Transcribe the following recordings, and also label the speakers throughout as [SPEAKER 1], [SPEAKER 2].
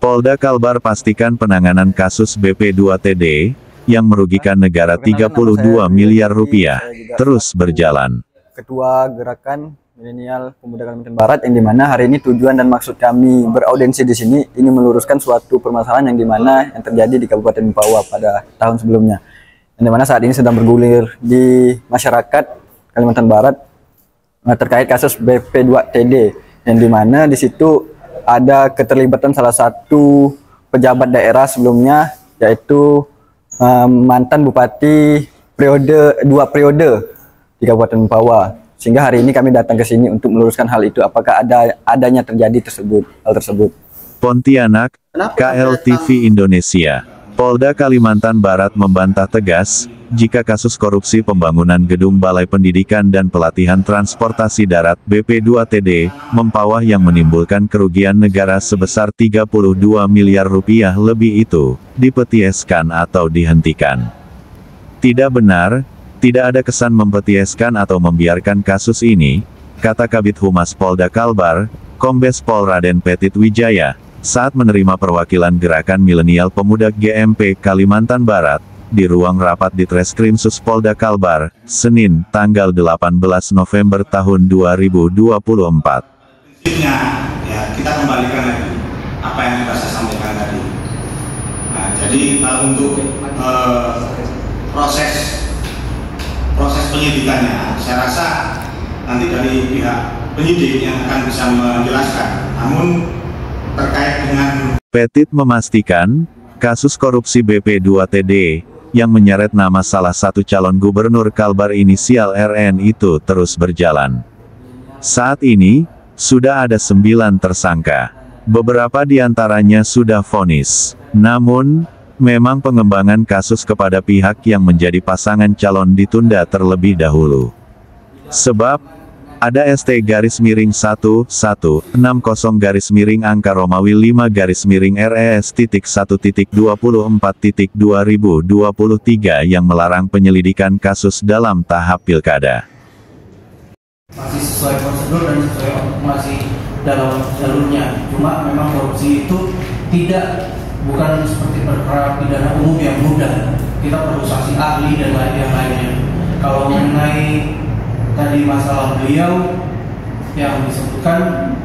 [SPEAKER 1] Polda Kalbar pastikan penanganan kasus BP2TD, yang merugikan negara 32 miliar rupiah, terus berjalan.
[SPEAKER 2] Ketua Gerakan Milenial Pemuda Kalimantan Barat, yang dimana hari ini tujuan dan maksud kami beraudiensi di sini, ini meluruskan suatu permasalahan yang dimana yang terjadi di Kabupaten Mempawah pada tahun sebelumnya. Yang dimana saat ini sedang bergulir di masyarakat Kalimantan Barat terkait kasus BP2TD, yang dimana di situ ada keterlibatan salah satu pejabat daerah sebelumnya, yaitu mantan bupati dua periode di Kabupaten Mempawah. Sehingga hari ini kami datang ke sini untuk meluruskan hal itu, apakah adanya terjadi hal tersebut.
[SPEAKER 1] Pontianak, KLTV Indonesia. Polda Kalimantan Barat membantah tegas, jika kasus korupsi pembangunan gedung Balai Pendidikan dan Pelatihan Transportasi Darat BP2TD, Mempawah yang menimbulkan kerugian negara sebesar 32 miliar rupiah lebih itu, dipetieskan atau dihentikan. Tidak benar, tidak ada kesan mempetieskan atau membiarkan kasus ini, kata Kabid Humas Polda Kalbar, Kombes Pol Raden Petit Wijaya, saat menerima perwakilan Gerakan Milenial Pemuda GMP Kalimantan Barat, di ruang rapat di Treskrimsus Polda Kalbar, Senin, tanggal 18 November tahun 2024.
[SPEAKER 3] Ya, kita kembalikan lagi apa yang kita sampaikan tadi. Nah, jadi untuk proses penyidikannya, saya rasa nanti dari pihak penyidik yang akan bisa menjelaskan. Namun terkait dengan
[SPEAKER 1] Petit memastikan, kasus korupsi BP2TD, yang menyeret nama salah satu calon gubernur Kalbar inisial RN itu terus berjalan. Saat ini, sudah ada 9 tersangka. Beberapa di antaranya sudah vonis. Namun, memang pengembangan kasus kepada pihak yang menjadi pasangan calon ditunda terlebih dahulu. Sebab, ada ST-1160-angka Romawi 5-RES.1.24.2023 yang melarang penyelidikan kasus dalam tahap pilkada.
[SPEAKER 4] Masih sesuai prosedur dan sesuai masih dalam jalurnya. Cuma memang korupsi itu bukan seperti perkara pidana umum yang mudah. Kita perlu saksi ahli dan lain-lainnya. Kalau mengenai tadi masalah beliau yang disebutkan,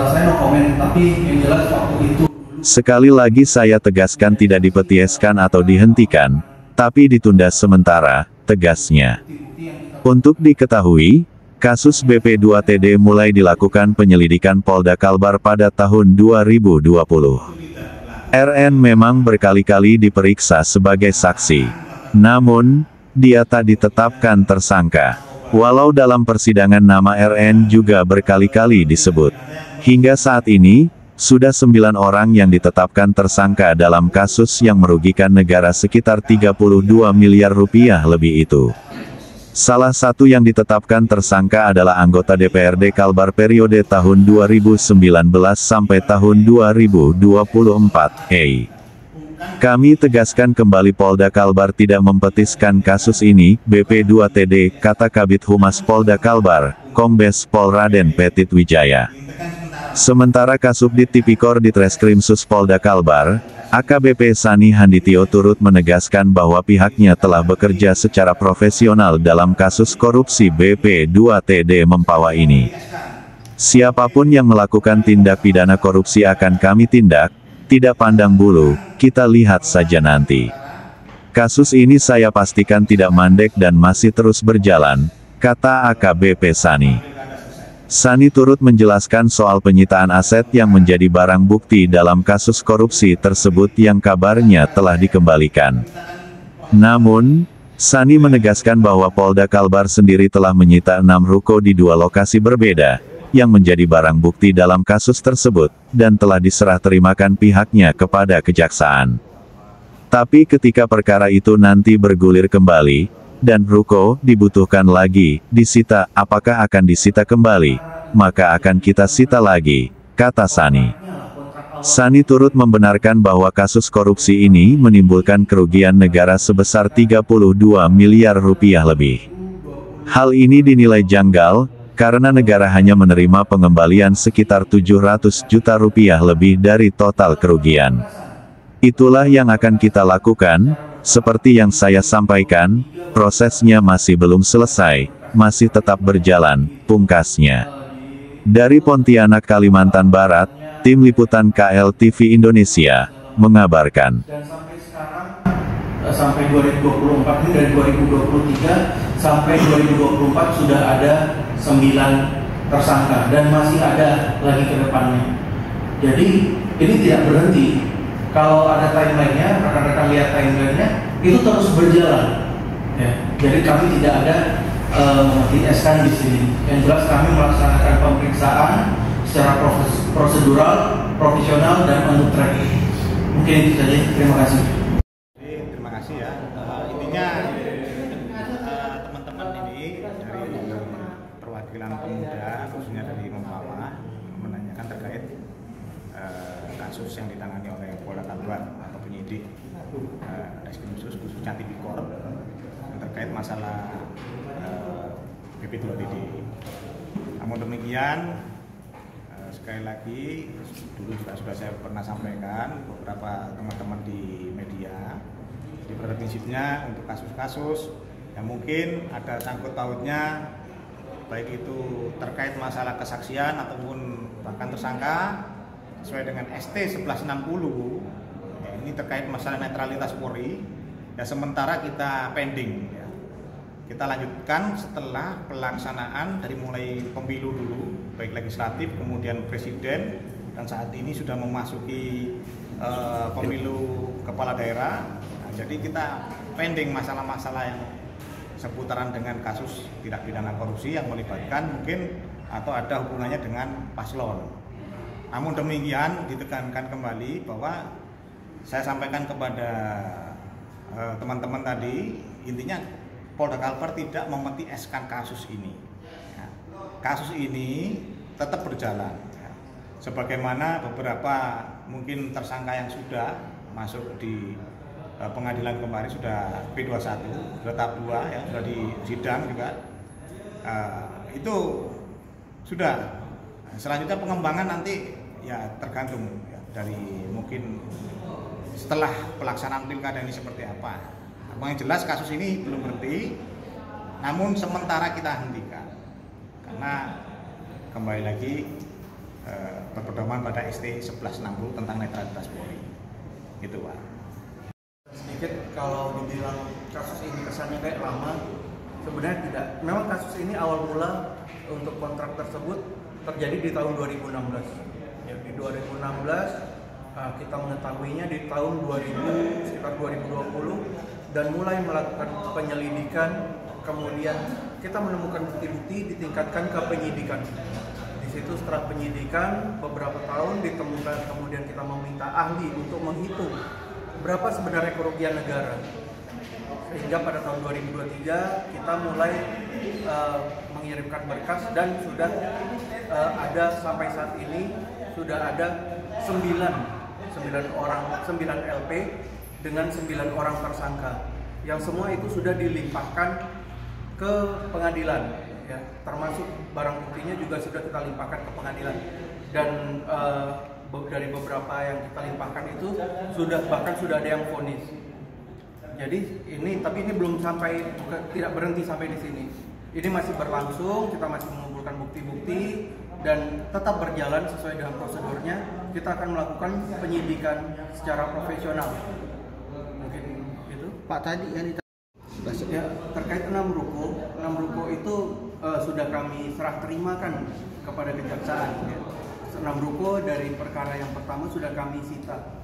[SPEAKER 4] saya no komen, tapi yang jelas waktu itu.
[SPEAKER 1] Sekali lagi saya tegaskan tidak dipetieskan atau dihentikan, tapi ditunda sementara, tegasnya. Untuk diketahui, kasus BP2TD mulai dilakukan penyelidikan Polda Kalbar pada tahun 2020. RN memang berkali-kali diperiksa sebagai saksi. Namun, dia tak ditetapkan tersangka. Walau dalam persidangan nama RN juga berkali-kali disebut. Hingga saat ini, sudah 9 orang yang ditetapkan tersangka dalam kasus yang merugikan negara sekitar 32 miliar rupiah lebih itu. Salah satu yang ditetapkan tersangka adalah anggota DPRD Kalbar periode tahun 2019 sampai tahun 2024, Kami tegaskan kembali Polda Kalbar tidak mempetiskan kasus ini, BP2TD, kata Kabid Humas Polda Kalbar, Kombes Pol Raden Petit Wijaya. Sementara Kasubdit Tipikor di Treskrimsus Polda Kalbar, AKBP Sani Handitio turut menegaskan bahwa pihaknya telah bekerja secara profesional dalam kasus korupsi BP2TD Mempawah ini. Siapapun yang melakukan tindak pidana korupsi akan kami tindak, tidak pandang bulu, kita lihat saja nanti. Kasus ini saya pastikan tidak mandek dan masih terus berjalan, kata AKBP Sani. Sani turut menjelaskan soal penyitaan aset yang menjadi barang bukti dalam kasus korupsi tersebut yang kabarnya telah dikembalikan. Namun, Sani menegaskan bahwa Polda Kalbar sendiri telah menyita 6 ruko di 2 lokasi berbeda, yang menjadi barang bukti dalam kasus tersebut, dan telah diserah terimakan pihaknya kepada kejaksaan. Tapi ketika perkara itu nanti bergulir kembali, dan ruko dibutuhkan lagi, disita, apakah akan disita kembali, maka akan kita sita lagi, kata Sani. Sani turut membenarkan bahwa kasus korupsi ini menimbulkan kerugian negara sebesar 32 miliar rupiah lebih. Hal ini dinilai janggal, karena negara hanya menerima pengembalian sekitar 700 juta rupiah lebih dari total kerugian. Itulah yang akan kita lakukan, seperti yang saya sampaikan, prosesnya masih belum selesai, masih tetap berjalan, pungkasnya. Dari Pontianak, Kalimantan Barat, Tim Liputan KLTV Indonesia, mengabarkan.
[SPEAKER 4] Dan sampai sekarang, sampai 2024 ini dari 2023 sampai 2024 sudah ada 9 tersangka dan masih ada lagi ke depannya. Jadi ini tidak berhenti. Kalau ada timelinenya, rekan-rekan lihat timelinenya, itu terus berjalan. Ya. Jadi kami tidak ada di-SK di sini. Yang jelas kami melaksanakan pemeriksaan secara prosedural, profesional, dan on track. Mungkin itu saja. Terima kasih.
[SPEAKER 3] Terima kasih ya. Intinya teman-teman ini dari perwakilan pemuda, khususnya dari Mempawah, menanyakan terkait kasus yang ditangani oleh Polda Kalbar atau penyidik Reskrim khususnya Tipikor terkait masalah BP2TD. Namun demikian, sekali lagi, dulu juga sudah saya pernah sampaikan beberapa teman-teman di media, di pada prinsipnya untuk kasus-kasus yang mungkin ada sangkut pautnya, baik itu terkait masalah kesaksian ataupun bahkan tersangka sesuai dengan ST 1160, ya, ini terkait masalah netralitas Polri, ya sementara kita pending. Ya. Kita lanjutkan setelah pelaksanaan dari mulai pemilu dulu, baik legislatif, kemudian presiden, dan saat ini sudah memasuki pemilu kepala daerah. Nah, jadi kita pending masalah-masalah yang seputaran dengan kasus tindak pidana korupsi yang melibatkan mungkin atau ada hubungannya dengan paslon. Namun demikian ditekankan kembali bahwa saya sampaikan kepada teman-teman tadi, intinya Polda Kalbar tidak memeti-eskan kasus ini. Ya, kasus ini tetap berjalan. Ya. Sebagaimana beberapa mungkin tersangka yang sudah masuk di pengadilan kemarin sudah P21, sudah tahap 2 yang sudah di sidang juga. Itu sudah. Selanjutnya pengembangan nanti ya tergantung ya, dari mungkin setelah pelaksanaan pilkada ini seperti apa. Yang jelas kasus ini belum berhenti, namun sementara kita hentikan karena kembali lagi berpedoman pada ST 1160 tentang netralitas Polri. Gitu, Pak.
[SPEAKER 4] Sedikit kalau dibilang kasus ini kesannya kayak lama, sebenarnya tidak. Memang kasus ini awal mula untuk kontrak tersebut terjadi di tahun 2016. Ya, di 2016 kita mengetahuinya di tahun 2000 sekitar 2020 dan mulai melakukan penyelidikan, kemudian kita menemukan bukti-bukti ditingkatkan ke penyidikan. Di situ setelah penyidikan beberapa tahun ditemukan, kemudian kita meminta ahli untuk menghitung berapa sebenarnya kerugian negara. Sehingga pada tahun 2023 kita mulai mengirimkan berkas dan sudah ada sampai saat ini sudah ada 9 LP dengan 9 orang tersangka yang semua itu sudah dilimpahkan ke pengadilan, ya, termasuk barang buktinya juga sudah kita limpahkan ke pengadilan dan dari beberapa yang kita limpahkan itu bahkan sudah ada yang vonis. Jadi tapi ini belum sampai, tidak berhenti sampai di sini. Ini masih berlangsung, kita masih mengumpulkan bukti-bukti dan tetap berjalan sesuai dengan prosedurnya. Kita akan melakukan penyidikan secara profesional. Mungkin itu. Pak tadi yang ya, terkait 6 ruko itu sudah kami serah terimakan kepada kejaksaan. Ya. 6 ruko dari perkara yang pertama sudah kami sita.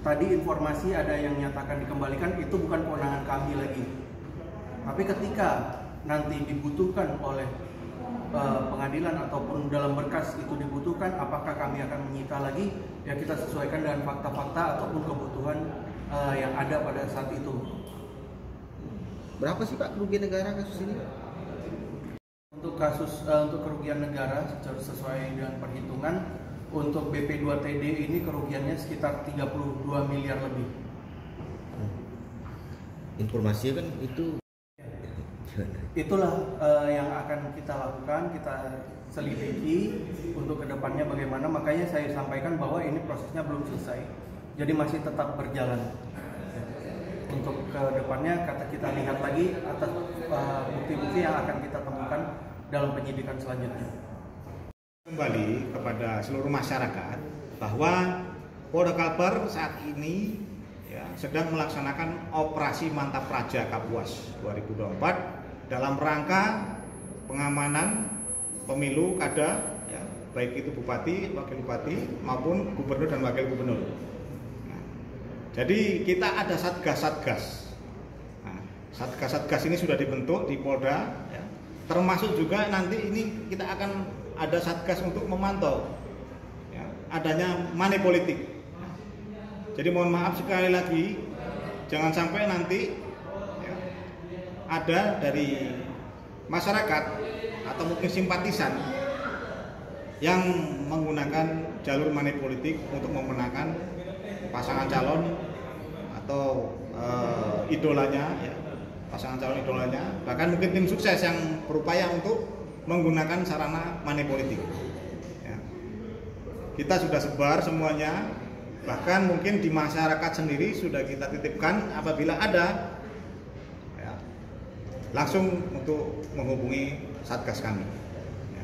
[SPEAKER 4] tadi informasi ada yang nyatakan dikembalikan, itu bukan kewenangan kami lagi. Tapi ketika nanti dibutuhkan oleh pengadilan ataupun dalam berkas itu dibutuhkan, apakah kami akan menyita lagi, ya kita sesuaikan dengan fakta-fakta ataupun kebutuhan yang ada pada saat itu.
[SPEAKER 5] Berapa sih Pak kerugian negara kasus ini?
[SPEAKER 4] Untuk kerugian negara sesuai dengan perhitungan, untuk BP2TD ini kerugiannya sekitar 32 miliar lebih.
[SPEAKER 5] Informasinya kan itu.
[SPEAKER 4] Itulah yang akan kita lakukan, kita selidiki untuk kedepannya bagaimana. Makanya saya sampaikan bahwa ini prosesnya belum selesai, jadi masih tetap berjalan. Untuk kedepannya kita lihat lagi atas bukti-bukti yang akan kita temukan dalam penyidikan selanjutnya.
[SPEAKER 3] Kembali kepada seluruh masyarakat bahwa Polda Kalbar saat ini ya, sedang melaksanakan operasi Mantap Praja Kapuas 2024 dalam rangka pengamanan pemilu kada, ya, baik itu bupati, wakil bupati maupun gubernur dan wakil gubernur. Nah, jadi kita ada satgas-satgas. Nah, satgas-satgas ini sudah dibentuk di Polda, ya, termasuk juga nanti ini kita akan ada satgas untuk memantau, ya, adanya money politik. Nah, jadi mohon maaf sekali lagi, jangan sampai nanti ada dari masyarakat atau mungkin simpatisan yang menggunakan jalur money politik untuk memenangkan pasangan calon atau idolanya, ya, pasangan calon idolanya, bahkan mungkin tim sukses yang berupaya untuk menggunakan sarana money politik. Ya. Kita sudah sebar semuanya, bahkan mungkin di masyarakat sendiri sudah kita titipkan apabila ada, langsung untuk menghubungi satgas kami. Ya.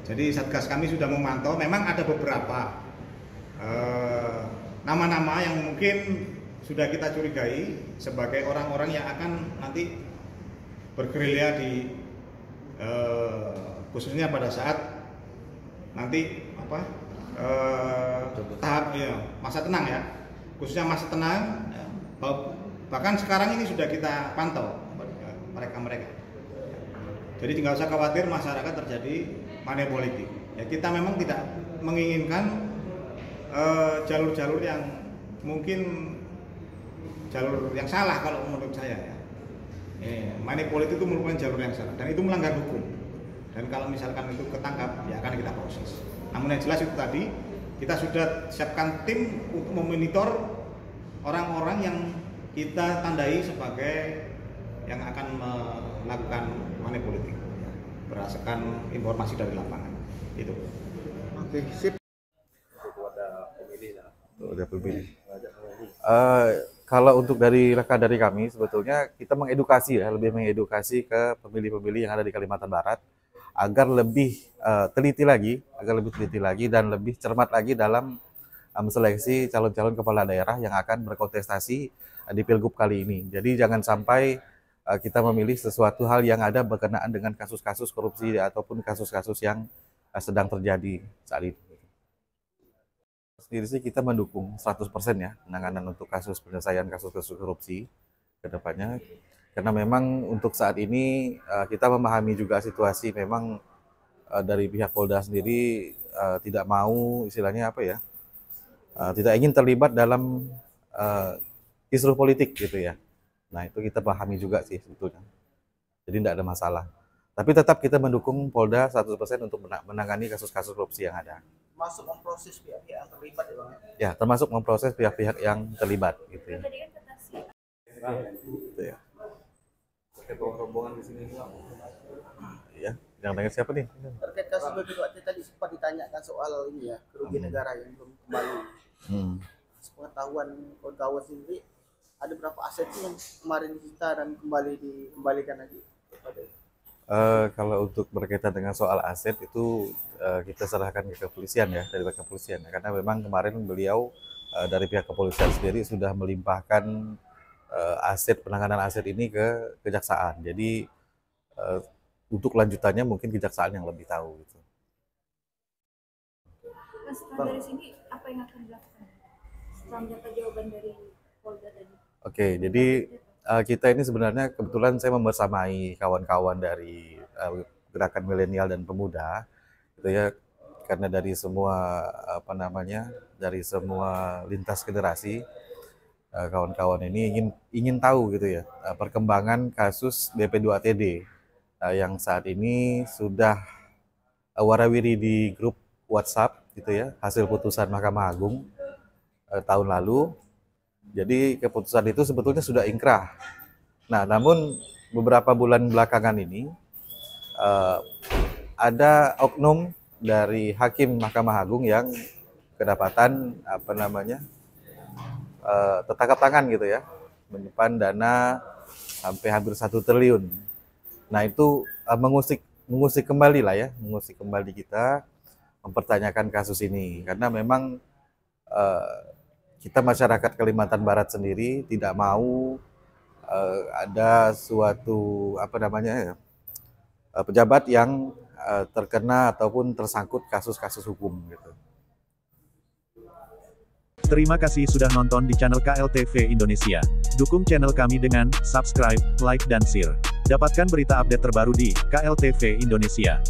[SPEAKER 3] Jadi satgas kami sudah memantau, memang ada beberapa nama-nama yang mungkin sudah kita curigai sebagai orang-orang yang akan nanti bergerilya di khususnya pada saat nanti tahap ya, masa tenang, ya, khususnya masa tenang, ya. Bahkan sekarang ini sudah kita pantau mereka. Jadi tidak usah khawatir masyarakat terjadi money politik. Ya, kita memang tidak menginginkan jalur-jalur yang mungkin jalur yang salah kalau menurut saya, ya. Money politik itu merupakan jalur yang salah dan itu melanggar hukum. Dan kalau misalkan itu ketangkap, ya akan kita proses. Namun yang jelas itu tadi kita sudah siapkan tim untuk memonitor orang-orang yang kita tandai sebagai yang akan melakukan money politik, ya, berdasarkan informasi dari lapangan. Itu.
[SPEAKER 5] Oke, sip.
[SPEAKER 6] Kalau untuk dari kami sebetulnya kita mengedukasi, ya, lebih mengedukasi ke pemilih-pemilih yang ada di Kalimantan Barat agar lebih teliti lagi dan lebih cermat lagi dalam seleksi calon-calon kepala daerah yang akan berkontestasi di Pilgub kali ini. Jadi jangan sampai kita memilih sesuatu hal yang ada berkenaan dengan kasus-kasus korupsi ataupun kasus-kasus yang sedang terjadi saat ini. Sendiri sih kita mendukung 100% ya penanganan untuk penyelesaian kasus-kasus korupsi ke depannya. Karena memang untuk saat ini kita memahami juga situasi memang dari pihak Polda sendiri tidak mau istilahnya tidak ingin terlibat dalam kisruh politik gitu ya. Nah itu kita pahami juga sih sebetulnya. Jadi tidak ada masalah. Tapi tetap kita mendukung Polda 100% untuk menangani kasus-kasus korupsi yang ada.
[SPEAKER 5] Masuk memproses pihak-pihak yang terlibat ya Bang?
[SPEAKER 6] Ya, termasuk memproses pihak-pihak yang terlibat gitu ya. Gitu ya.
[SPEAKER 2] Rombongan di sini juga.
[SPEAKER 6] Ya, yang tanya siapa nih?
[SPEAKER 5] Terkait kasus BP2T tadi sempat ditanyakan soal ini ya, kerugian negara yang belum kembali. Sepengetahuan kawan-kawan sendiri, ada berapa aset sih yang kemarin disita dan kembali dikembalikan lagi kepada
[SPEAKER 6] kalau untuk berkaitan dengan soal aset itu kita serahkan ke kepolisian ya, dari pihak kepolisian ya. Karena memang kemarin beliau dari pihak kepolisian sendiri sudah melimpahkan penanganan aset ini ke kejaksaan. Jadi untuk lanjutannya mungkin kejaksaan yang lebih tahu gitu.
[SPEAKER 7] Setelah dari sini apa yang akan dilakukan? mendapat jawaban dari Polda tadi.
[SPEAKER 6] Oke, jadi kita ini sebenarnya kebetulan saya membersamai kawan-kawan dari gerakan milenial dan pemuda, gitu ya, karena dari semua dari semua lintas generasi, kawan-kawan ini ingin tahu gitu ya perkembangan kasus BP2TD yang saat ini sudah warawiri di grup WhatsApp gitu ya, hasil putusan Mahkamah Agung tahun lalu. Jadi keputusan itu sebetulnya sudah ingkrah. Nah, namun beberapa bulan belakangan ini ada oknum dari hakim Mahkamah Agung yang kedapatan tertangkap tangan gitu ya, menyimpan dana sampai hampir 1 triliun. Nah, itu mengusik kembali lah ya, mengusik kembali kita mempertanyakan kasus ini karena memang kita masyarakat Kalimantan Barat sendiri tidak mau ada suatu pejabat yang terkena ataupun tersangkut kasus-kasus hukum gitu.
[SPEAKER 1] Terima kasih sudah nonton di channel KLTV Indonesia. Dukung channel kami dengan subscribe, like dan share. Dapatkan berita update terbaru di KLTV Indonesia.